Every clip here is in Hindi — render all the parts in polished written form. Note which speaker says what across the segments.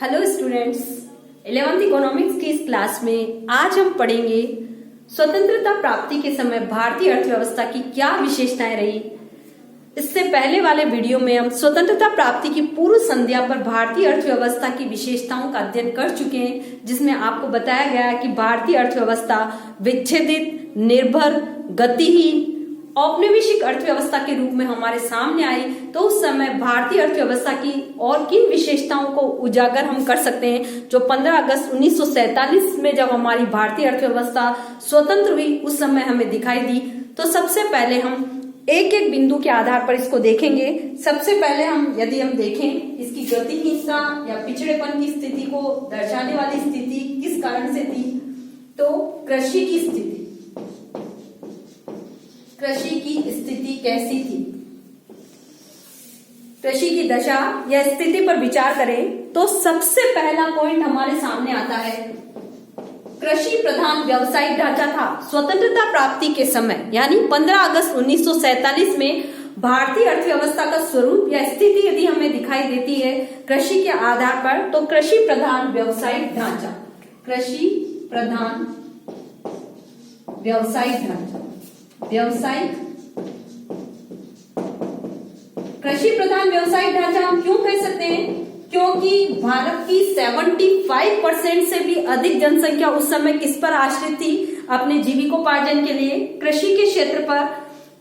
Speaker 1: हेलो स्टूडेंट्स, 11th इकोनॉमिक्स की इस क्लास में आज हम पढ़ेंगे स्वतंत्रता प्राप्ति के समय भारतीय अर्थव्यवस्था की क्या विशेषताएं रही। इससे पहले वाले वीडियो में हम स्वतंत्रता प्राप्ति की पूर्व संध्या पर भारतीय अर्थव्यवस्था की विशेषताओं का अध्ययन कर चुके हैं, जिसमें आपको बताया गया है कि भारतीय अर्थव्यवस्था विच्छेदित, निर्भर, गतिहीन, औपनिवेशिक अर्थव्यवस्था के रूप में हमारे सामने आई। तो उस समय भारतीय अर्थव्यवस्था की और किन विशेषताओं को उजागर हम कर सकते हैं जो 15 अगस्त 1947 में जब हमारी भारतीय अर्थव्यवस्था स्वतंत्र हुई उस समय हमें दिखाई दी। तो सबसे पहले हम एक एक बिंदु के आधार पर इसको देखेंगे। सबसे पहले यदि हम देखें इसकी गतिहीनता या पिछड़ेपन की स्थिति को दर्शाने वाली स्थिति किस कारण से थी, तो कृषि की स्थिति। कृषि की स्थिति कैसी थी? कृषि की दशा या स्थिति पर विचार करें तो सबसे पहला पॉइंट हमारे सामने आता है, कृषि प्रधान व्यावसायिक ढांचा था। स्वतंत्रता प्राप्ति के समय यानी 15 अगस्त 1947 में भारतीय अर्थव्यवस्था का स्वरूप या स्थिति यदि हमें दिखाई देती है कृषि के आधार पर, तो कृषि प्रधान व्यावसायिक ढांचा, कृषि प्रधान व्यावसायिक ढांचा, व्यावसायिक कृषि प्रधान व्यावसायिक ढांचा हम क्यों कह सकते हैं? क्योंकि भारत की 75% से भी अधिक जनसंख्या उस समय किस पर आश्रित थी? अपने जीविकोपार्जन के लिए कृषि के क्षेत्र पर।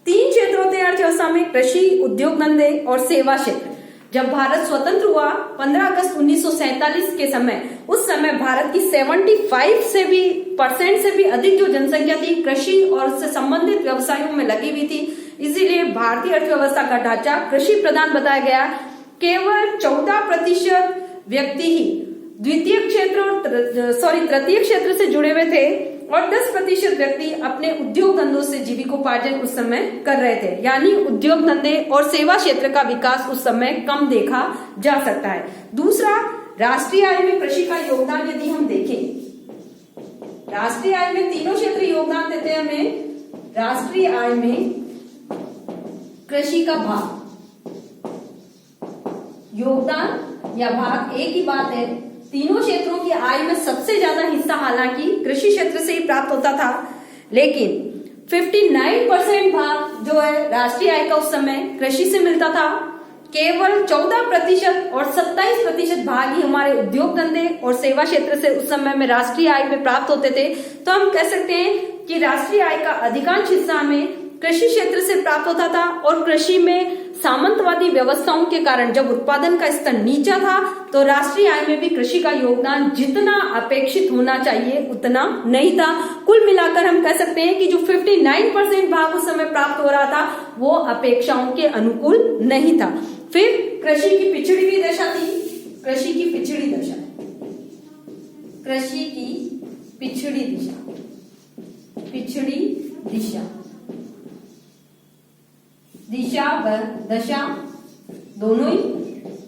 Speaker 1: 3 क्षेत्र होते हैं अर्थव्यवस्था में, कृषि, उद्योग धंधे और सेवा क्षेत्र। जब भारत स्वतंत्र हुआ 15 अगस्त 1947 के समय, उस समय भारत की 75% से भी अधिक जो जनसंख्या थी कृषि और उससे संबंधित व्यवसायों में लगी हुई थी। इसीलिए भारतीय अर्थव्यवस्था का ढांचा कृषि प्रधान बताया गया। केवल 14% व्यक्ति ही तृतीय क्षेत्र से जुड़े हुए थे और 10% व्यक्ति अपने उद्योग धंधों से जीविकोपार्जन उस समय कर रहे थे। यानी उद्योग धंधे और सेवा क्षेत्र का विकास उस समय कम देखा जा सकता है। दूसरा, राष्ट्रीय आय में कृषि का योगदान यदि हम देखें, राष्ट्रीय आय में तीनों क्षेत्र योगदान देते हैं हमें। राष्ट्रीय आय में कृषि का भाग, योगदान या भाग एक ही बात है। तीनों क्षेत्रों की आय में सबसे ज्यादा हिस्सा हालांकि कृषि क्षेत्र से ही प्राप्त होता था, लेकिन 59% भाग जो है राष्ट्रीय आय का उस समय कृषि से मिलता था। केवल 14% और 27% भाग ही हमारे उद्योग धंधे और सेवा क्षेत्र से उस समय में राष्ट्रीय आय में प्राप्त होते थे। तो हम कह सकते हैं कि राष्ट्रीय आय का अधिकांश हिस्सा हमें कृषि क्षेत्र से प्राप्त होता था। और कृषि में सामंतवादी व्यवस्थाओं के कारण जब उत्पादन का स्तर नीचा था तो राष्ट्रीय आय में भी कृषि का योगदान जितना अपेक्षित होना चाहिए उतना नहीं था। कुल मिलाकर हम कह सकते हैं कि जो 59% भाग उस समय प्राप्त हो रहा था वो अपेक्षाओं के अनुकूल नहीं था। फिर कृषि की पिछड़ी हुई दशा थी, कृषि की पिछड़ी दशा, कृषि की पिछड़ी दिशा, पिछड़ी दिशा, दिशा व दशा दोनों ही,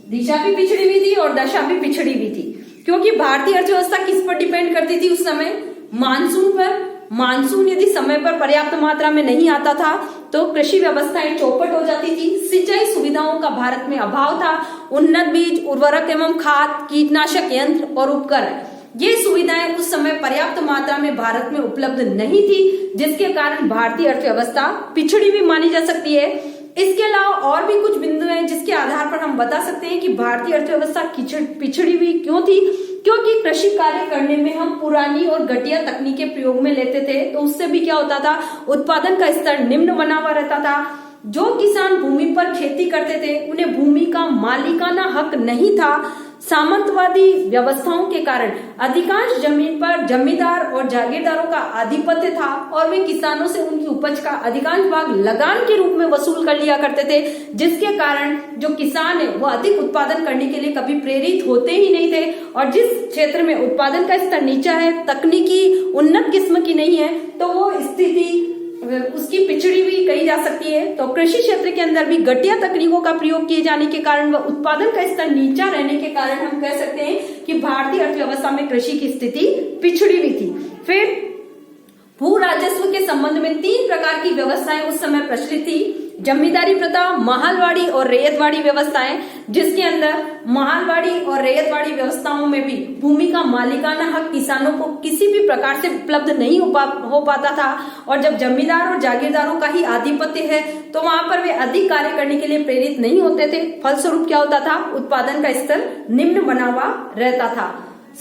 Speaker 1: दिशा भी पिछड़ी हुई थी और दशा भी पिछड़ी हुई थी। क्योंकि भारतीय अर्थव्यवस्था किस पर डिपेंड करती थी उस समय? मानसून पर। मानसून यदि समय पर पर्याप्त मात्रा में नहीं आता था तो कृषि व्यवस्थाएं चौपट हो जाती थी। सिंचाई सुविधाओं का भारत में अभाव था। उन्नत बीज, उर्वरक एवं खाद, कीटनाशक यंत्र और उपकरण, ये सुविधाएं उस समय पर्याप्त मात्रा में भारत में उपलब्ध नहीं थी, जिसके कारण भारतीय अर्थव्यवस्था पिछड़ी भी मानी जा सकती है। इसके अलावा और भी कुछ बिंदु हैं जिसके आधार पर हम बता सकते हैं कि भारतीय अर्थव्यवस्था पिछड़ी हुई क्यों थी। क्योंकि कृषि कार्य करने में हम पुरानी और घटिया तकनीकें प्रयोग में लेते थे, तो उससे भी क्या होता था, उत्पादन का स्तर निम्न बना हुआ रहता था। जो किसान भूमि पर खेती करते थे उन्हें भूमि का मालिकाना हक नहीं था। सामंतवादी व्यवस्थाओं के कारण अधिकांश जमीन पर जमींदार और जागीरदारों का आधिपत्य था और वे किसानों से उनकी उपज का अधिकांश भाग लगान के रूप में वसूल कर लिया करते थे, जिसके कारण जो किसान है वो अधिक उत्पादन करने के लिए कभी प्रेरित होते ही नहीं थे। और जिस क्षेत्र में उत्पादन का स्तर नीचा है, तकनीकी उन्नत किस्म की नहीं है, तो वो स्थिति उसकी पिछड़ी भी कही जा सकती है। तो कृषि क्षेत्र के अंदर भी घटिया तकनीकों का प्रयोग किए जाने के कारण व उत्पादन का स्तर नीचा रहने के कारण हम कह सकते हैं कि भारतीय अर्थव्यवस्था में कृषि की स्थिति पिछड़ी हुई थी। फिर भू राजस्व के संबंध में 3 प्रकार की व्यवस्थाएं उस समय प्रचलित थी। जमींदारी प्रथा, महालवाड़ी और रैयतवाड़ी व्यवस्थाएं, जिसके अंदर महालवाड़ी और रैयतवाड़ी व्यवस्थाओं में भी भूमि का मालिकाना हक किसानों को किसी भी प्रकार से उपलब्ध नहीं हो पाता था। और जब जमींदार और जागीरदारों का ही आधिपत्य है तो वहां पर वे अधिक कार्य करने के लिए प्रेरित नहीं होते थे। फलस्वरूप क्या होता था, उत्पादन का स्तर निम्न बना हुआ रहता था।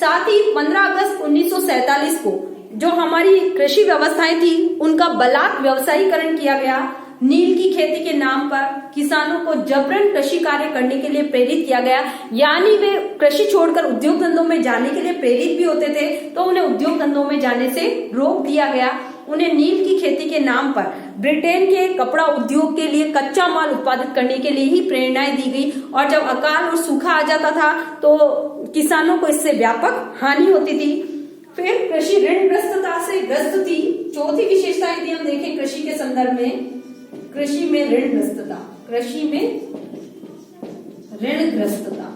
Speaker 1: साथ ही 15 अगस्त 1947 को जो हमारी कृषि व्यवस्थाएं थी उनका बलात् व्यवसायीकरण किया गया। नील की खेती के नाम पर किसानों को जबरन कृषि कार्य करने के लिए प्रेरित किया गया, यानी वे कृषि छोड़कर उद्योग धंधों में जाने के लिए प्रेरित भी होते थे तो उन्हें उद्योग धंधों में जाने से रोक दिया गया। उन्हें नील की खेती के नाम पर ब्रिटेन के कपड़ा उद्योग के लिए कच्चा माल उत्पादित करने के लिए ही प्रेरणाएं दी गई। और जब अकाल और सूखा आ जाता था तो किसानों को इससे व्यापक हानि होती थी। फिर कृषि ऋणग्रस्तता से ग्रस्त थी। चौथी विशेषता यदि हम देखें कृषि के संदर्भ में, कृषि में ऋणग्रस्तता, कृषि में ऋणग्रस्तता,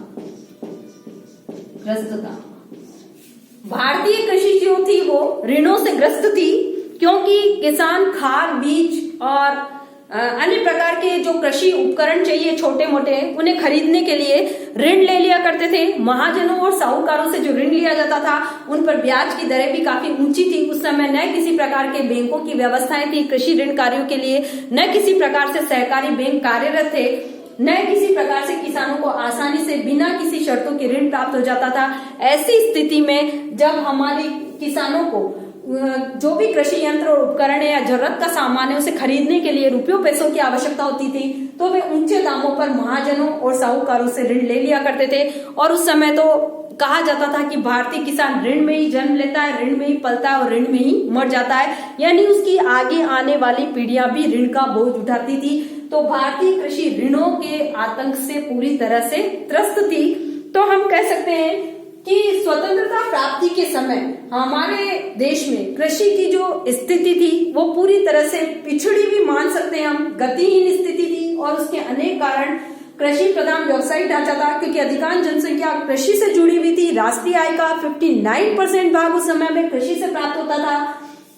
Speaker 1: भारतीय कृषि जो थी वो ऋणों से ग्रस्त थी, क्योंकि किसान खाद, बीज और अन्य प्रकार के जो कृषि उपकरण चाहिए छोटे मोटे, उन्हें खरीदने के लिए ऋण ले लिया करते थे। महाजनों और साहूकारों से जो ऋण लिया जाता था उन पर ब्याज की दरें भी काफी ऊंची थी। उस समय न किसी प्रकार के बैंकों की व्यवस्थाएं थी कृषि ऋण कार्यों के लिए, न किसी प्रकार से सहकारी बैंक कार्यरत थे, न किसी प्रकार से किसानों को आसानी से बिना किसी शर्तों के ऋण प्राप्त हो जाता था। ऐसी स्थिति में जब हमारे किसानों को जो भी कृषि यंत्र और उपकरण है या जरूरत का सामान है उसे खरीदने के लिए रुपयों पैसों की आवश्यकता होती थी तो वे ऊंचे दामों पर महाजनों और साहूकारों से ऋण ले लिया करते थे। और उस समय तो कहा जाता था कि भारतीय किसान ऋण में ही जन्म लेता है, ऋण में ही पलता है और ऋण में ही मर जाता है, यानी उसकी आगे आने वाली पीढ़ियां भी ऋण का बोझ उठाती थी। तो भारतीय कृषि ऋणों के आतंक से पूरी तरह से त्रस्त थी। तो हम कह सकते हैं कि स्वतंत्रता प्राप्ति के समय हमारे देश में कृषि की जो स्थिति थी वो पूरी तरह से पिछड़ी भी मान सकते हैं हम, गतिहीन स्थिति थी। और उसके अनेक कारण, कृषि प्रधान व्यवसायिक ढांचा था क्योंकि अधिकांश जनसंख्या कृषि से जुड़ी हुई थी। राष्ट्रीय आय का 59% भाग उस समय में कृषि से प्राप्त होता था।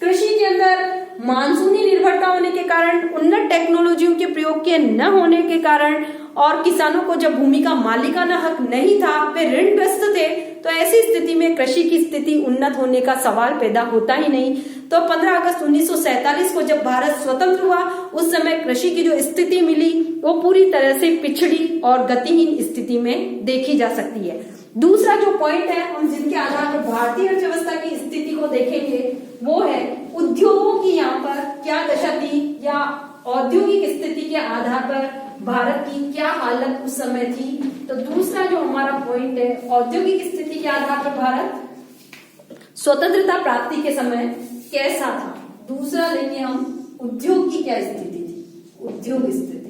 Speaker 1: कृषि के अंदर मानसूनी निर्भरता होने के कारण, उन्नत टेक्नोलॉजियों के प्रयोग के न होने के कारण और किसानों को जब भूमि का मालिकाना हक नहीं था, वे ऋणग्रस्त थे, तो ऐसी स्थिति में कृषि की स्थिति उन्नत होने का सवाल पैदा होता ही नहीं। तो 15 अगस्त 1947 को जब भारत स्वतंत्र हुआ उस समय कृषि की जो स्थिति मिली वो पूरी तरह से पिछड़ी और गतिहीन स्थिति में देखी जा सकती है। दूसरा जो पॉइंट है हम जिनके आधार पर भारतीय अर्थव्यवस्था की स्थिति को देखेंगे वो है उद्योगों की यहाँ पर क्या दशा थी या औद्योगिक स्थिति के आधार पर भारत की क्या हालत उस समय थी। तो दूसरा जो हमारा पॉइंट है औद्योगिक स्थिति के आधार पर भारत स्वतंत्रता प्राप्ति के समय कैसा था। दूसरा लेंगे हम उद्योग की क्या स्थिति थी, उद्योग स्थिति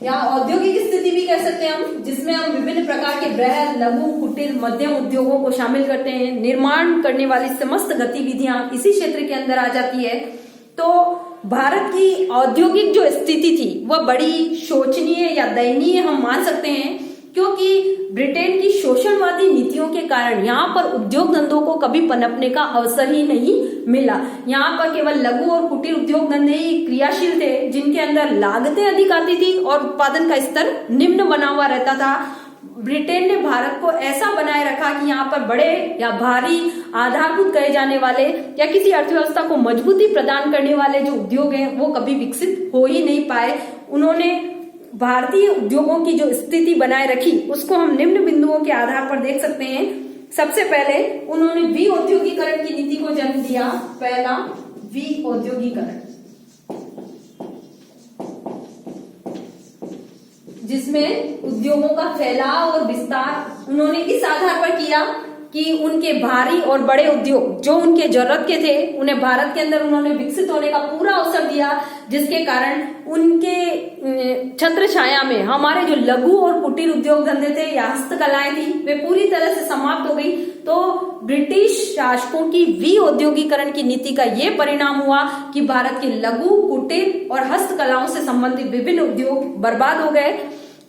Speaker 1: या औद्योगिक स्थिति भी कह सकते हैं हम, जिसमें हम विभिन्न प्रकार के बृहद, लघु, कुटीर, मध्यम उद्योगों को शामिल करते हैं। निर्माण करने वाली समस्त गतिविधियां इसी क्षेत्र के अंदर आ जाती है। तो भारत की औद्योगिक जो स्थिति थी वह बड़ी शोचनीय या दयनीय हम मान सकते हैं, क्योंकि ब्रिटेन की शोषणवादी नीतियों के कारण यहाँ पर उद्योग धंधों को कभी पनपने का अवसर ही नहीं मिला। यहाँ पर केवल लघु और कुटीर उद्योग धंधे ही क्रियाशील थे, जिनके अंदर लागतें अधिक आती थी और उत्पादन का स्तर निम्न बना हुआ रहता था। ब्रिटेन ने भारत को ऐसा बनाए रखा कि यहाँ पर बड़े या भारी आधारभूत कहे जाने वाले या किसी अर्थव्यवस्था को मजबूती प्रदान करने वाले जो उद्योग हैं वो कभी विकसित हो ही नहीं पाए। उन्होंने भारतीय उद्योगों की जो स्थिति बनाए रखी उसको हम निम्न बिंदुओं के आधार पर देख सकते हैं। सबसे पहले उन्होंने विऔद्योगीकरण की नीति को जन्म दिया। पहला, विऔद्योगीकरण, जिसमें उद्योगों का फैलाव और विस्तार उन्होंने इस आधार पर किया कि उनके भारी और बड़े उद्योग जो उनके जरूरत के थे उन्हें भारत के अंदर उन्होंने विकसित होने का पूरा अवसर दिया, जिसके कारण उनके छत्र छाया में हमारे जो लघु और कुटीर उद्योग धंधे थे या हस्तकलाएं थी वे पूरी तरह से समाप्त हो गई। तो ब्रिटिश शासकों की विऔद्योगीकरण की नीति का ये परिणाम हुआ कि भारत के लघु, कुटीर और हस्तकलाओं से संबंधित विभिन्न उद्योग बर्बाद हो गए।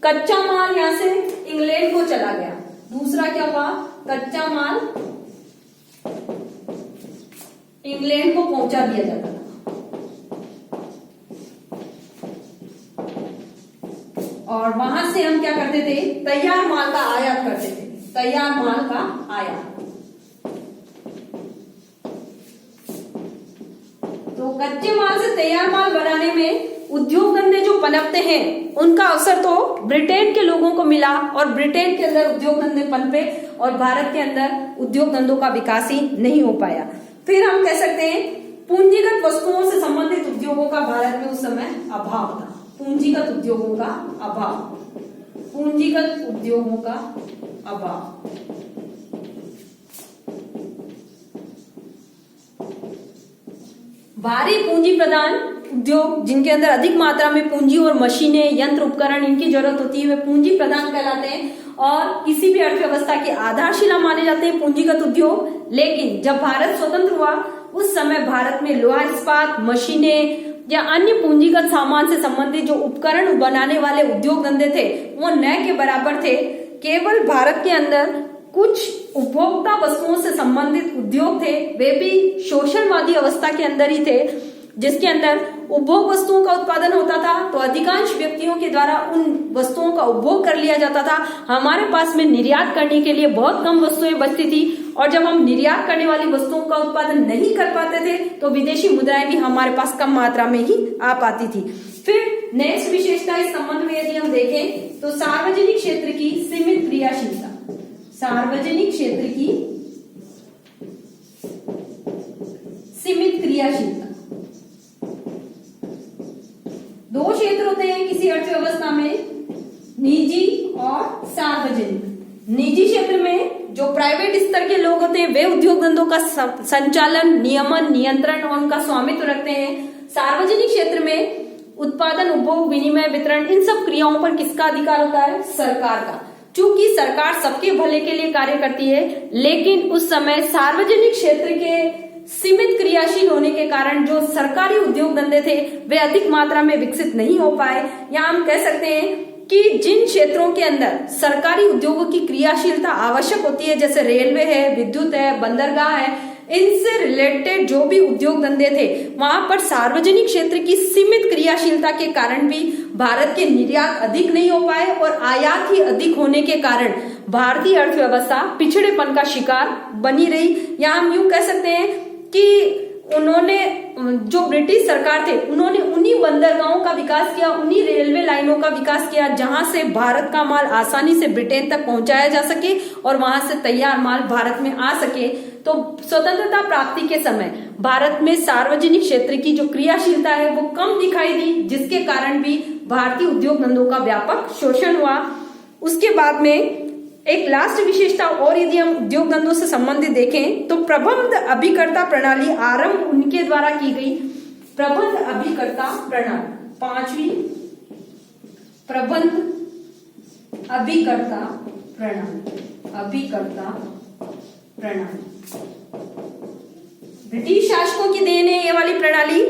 Speaker 1: कच्चा माल यहाँ से इंग्लैंड को चला गया। दूसरा क्या हुआ, कच्चा माल इंग्लैंड को पहुंचा दिया जाता था। और वहां से हम क्या करते थे, तैयार माल का आयात करते थे, तैयार माल का आयात। तो कच्चे माल से तैयार माल बनाने में उद्योग धंधे जो पनपते हैं उनका अवसर तो ब्रिटेन के लोगों को मिला और ब्रिटेन के अंदर उद्योग धंधे पनपे और भारत के अंदर उद्योग धंधों का विकास ही नहीं हो पाया। फिर हम कह सकते हैं पूंजीगत वस्तुओं से संबंधित उद्योगों का भारत में उस समय अभाव था। पूंजीगत उद्योगों का अभाव, पूंजीगत उद्योगों का अभाव। भारी पूंजी प्रदान उद्योग जिनके अंदर अधिक मात्रा में पूंजी और मशीनें, यंत्र, उपकरण इनकी जरूरत होती है वे पूंजी प्रदान कहलाते हैं और किसी भी अर्थव्यवस्था की आधारशिला माने जाते हैं पूंजीगत उद्योग। लेकिन जब भारत स्वतंत्र हुआ उस समय भारत में लोहा इस्पात, मशीनें या अन्य पूंजीगत सामान से संबंधित जो उपकरण बनाने वाले उद्योग धंधे थे वो न के बराबर थे। केवल भारत के अंदर कुछ उपभोक्ता वस्तुओं से संबंधित उद्योग थे, वे भी शोषणवादी अवस्था के अंदर ही थे, जिसके अंदर उपभोग वस्तुओं का उत्पादन होता था तो अधिकांश व्यक्तियों के द्वारा उन वस्तुओं का उपभोग कर लिया जाता था। हमारे पास में निर्यात करने के लिए बहुत कम वस्तुएं बचती थी और जब हम निर्यात करने वाली वस्तुओं का उत्पादन नहीं कर पाते थे तो विदेशी मुद्राएं भी हमारे पास कम मात्रा में ही आ पाती थी। फिर नेक्स्ट विशेषता इस संबंध में यदि हम देखें तो सार्वजनिक क्षेत्र की सीमित क्रियाशीलता, सार्वजनिक क्षेत्र की सीमित क्रियाशीलता। दो क्षेत्र होते हैं किसी अर्थव्यवस्था में, निजी और सार्वजनिक। निजी क्षेत्र में जो प्राइवेट स्तर के लोग होते हैं वे उद्योग धंधों का संचालन, नियमन, नियंत्रण और उनका स्वामित्व रखते हैं। सार्वजनिक क्षेत्र में उत्पादन, उपभोग, विनिमय, वितरण इन सब क्रियाओं पर किसका अधिकार होता है? सरकार का। चूंकि सरकार सबके भले के लिए कार्य करती है लेकिन उस समय सार्वजनिक क्षेत्र के सीमित क्रियाशील होने के कारण जो सरकारी उद्योग धंधे थे वे अधिक मात्रा में विकसित नहीं हो पाए। या हम कह सकते हैं कि जिन क्षेत्रों के अंदर सरकारी उद्योगों की क्रियाशीलता आवश्यक होती है जैसे रेलवे है, विद्युत है, बंदरगाह है, इनसे रिलेटेड जो भी उद्योग धंधे थे वहां पर सार्वजनिक क्षेत्र की सीमित क्रियाशीलता के कारण भी भारत के निर्यात अधिक नहीं हो पाए और आयात ही अधिक होने के कारण भारतीय अर्थव्यवस्था पिछड़ेपन का शिकार बनी रही। या हम यूं कह सकते हैं कि उन्होंने जो ब्रिटिश सरकार थे उन्होंने उन्हीं बंदरगाहों का विकास किया, उन्हीं रेलवे लाइनों का विकास किया जहां से भारत का माल आसानी से ब्रिटेन तक पहुंचाया जा सके और वहां से तैयार माल भारत में आ सके। तो स्वतंत्रता प्राप्ति के समय भारत में सार्वजनिक क्षेत्र की जो क्रियाशीलता है वो कम दिखाई दी, जिसके कारण भी भारतीय उद्योग धंधों का व्यापक शोषण हुआ। उसके बाद में एक लास्ट विशेषता और यदि हम उद्योग धंधों से संबंधित देखें तो प्रबंध अभिकर्ता प्रणाली आरंभ उनके द्वारा की गई। प्रबंध अभिकर्ता प्रणाली, पांचवी प्रबंध अभिकर्ता प्रणाली, अभिकर्ता प्रणाली ब्रिटिश शासकों की देन है। ये वाली प्रणाली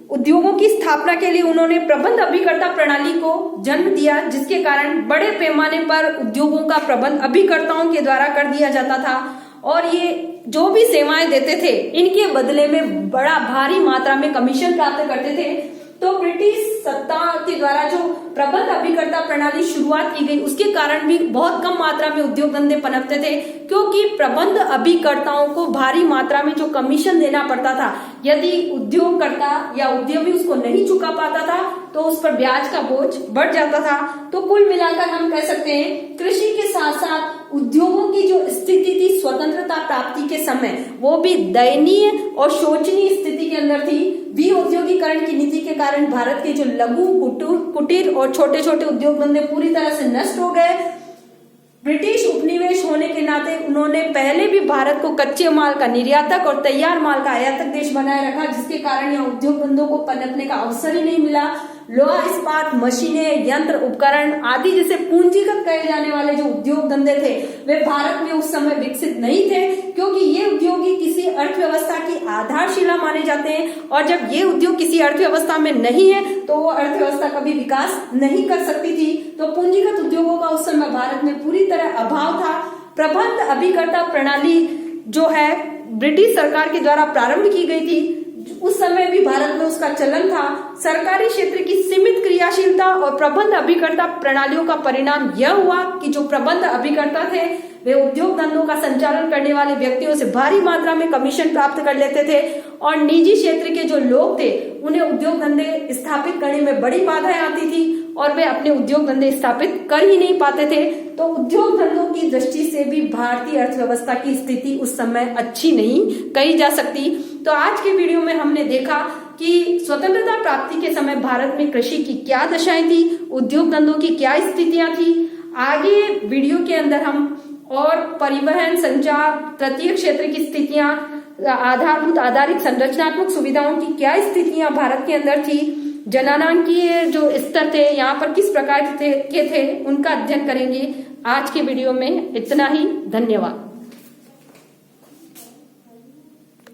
Speaker 1: उद्योगों की स्थापना के लिए उन्होंने प्रबंध अभिकर्ता प्रणाली को जन्म दिया, जिसके कारण बड़े पैमाने पर उद्योगों का प्रबंध अभिकर्ताओं के द्वारा कर दिया जाता था और ये जो भी सेवाएं देते थे इनके बदले में बड़ा भारी मात्रा में कमीशन प्राप्त करते थे। तो ब्रिटिश सत्ता के द्वारा जो प्रबंध अभिकर्ता प्रणाली शुरुआत की गई उसके कारण भी बहुत कम मात्रा में उद्योग धंधे पनपते थे, क्योंकि प्रबंध अभिकर्ताओं को भारी मात्रा में जो कमीशन देना पड़ता था, यदि उद्योगकर्ता या उद्यमी उसको नहीं चुका पाता था तो उस पर ब्याज का बोझ बढ़ जाता था। तो कुल मिलाकर हम कह सकते हैं कृषि के साथ साथ उद्योगों की जो स्थिति थी स्वतंत्रता प्राप्ति के समय वो भी दयनीय और शोचनीय स्थिति के अंदर थी। विऔद्योगीकरण की नीति के कारण भारत के जो लघु, कुटीर और छोटे छोटे उद्योग धंधे पूरी तरह से नष्ट हो गए। ब्रिटिश उपनिवेश होने के नाते उन्होंने पहले भी भारत को कच्चे माल का निर्यातक और तैयार माल का आयातक देश बनाए रखा, जिसके कारण यहाँ उद्योग धंधों को पनपने का अवसर ही नहीं मिला। लोहा इस्पात, मशीनें, यंत्र, उपकरण आदि जैसे पूंजीगत कहे जाने वाले जो उद्योग धंधे थे वे भारत में उस समय विकसित नहीं थे, क्योंकि ये उद्योग ही किसी अर्थव्यवस्था की आधारशिला माने जाते हैं और जब ये उद्योग किसी अर्थव्यवस्था में नहीं है तो वो अर्थव्यवस्था कभी विकास नहीं कर सकती थी। तो पूंजीगत उद्योगों का उस समय भारत में पूरी तरह अभाव था। प्रबंध अभिकर्ता प्रणाली जो है ब्रिटिश सरकार के द्वारा प्रारंभ की गई थी, उस समय भी भारत में उसका चलन था। सरकारी क्षेत्र की सीमित क्रियाशीलता और प्रबंध अभिकर्ता प्रणालियों का परिणाम यह हुआ कि जो प्रबंध अभिकर्ता थे वे उद्योग धंधों का संचालन करने वाले व्यक्तियों से भारी मात्रा में कमीशन प्राप्त कर लेते थे और निजी क्षेत्र के जो लोग थे उन्हें उद्योग धंधे स्थापित करने में बड़ी बाधाएं आती थी और वे अपने उद्योग धंधे स्थापित कर ही नहीं पाते थे। तो उद्योग धंधों की दृष्टि से भी भारतीय अर्थव्यवस्था की स्थिति उस समय अच्छी नहीं कही जा सकती। तो आज के वीडियो में हमने देखा कि स्वतंत्रता प्राप्ति के समय भारत में कृषि की क्या दशाएं थी, उद्योग धंधों की क्या स्थितियां थी। आगे वीडियो के अंदर हम और परिवहन, संचार, तृतीय क्षेत्र की स्थितियां, आधारभूत आधारित संरचनात्मक सुविधाओं की क्या स्थितियां भारत के अंदर थी, जननांकीय जो स्तर थे यहाँ पर किस प्रकार के थे उनका अध्ययन करेंगे। आज के वीडियो में इतना ही। धन्यवाद।